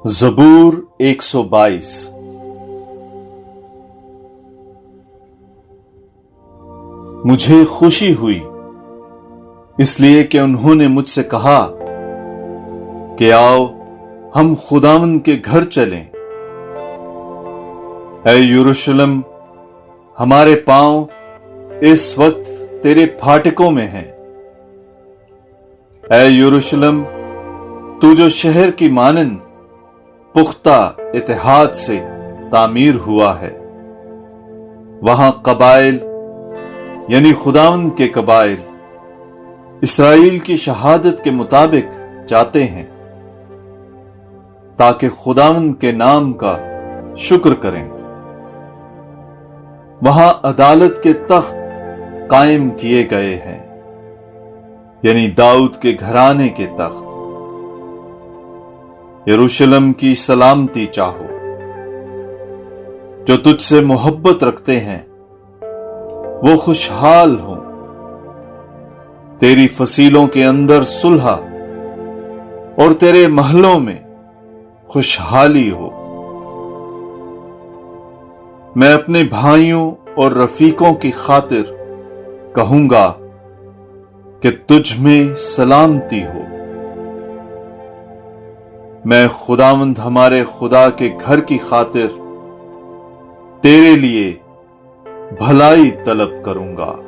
ज़बूर 122। मुझे खुशी हुई इसलिए कि उन्होंने मुझसे कहा कि आओ हम खुदावंद के घर चलें। ऐ यरूशलेम, हमारे पांव इस वक्त तेरे फाटकों में हैं। ऐ यरूशलेम, तू जो शहर की मानंद पुख्ता इतिहाद से तामीर हुआ है, वहां कबाइल यानी खुदावंद के कबाइल इसराइल की शहादत के मुताबिक जाते हैं ताकि खुदावंद के नाम का शुक्र करें। वहां अदालत के तख्त कायम किए गए हैं, यानी दाऊद के घराने के तख्त। यरूशलेम की सलामती चाहो। जो तुझसे मोहब्बत रखते हैं वो खुशहाल हो। तेरी फसीलों के अंदर सुलह और तेरे महलों में खुशहाली हो। मैं अपने भाइयों और रफीकों की खातिर कहूंगा कि तुझ में सलामती हो। मैं खुदावंद हमारे खुदा के घर की खातिर तेरे लिए भलाई तलब करूंगा।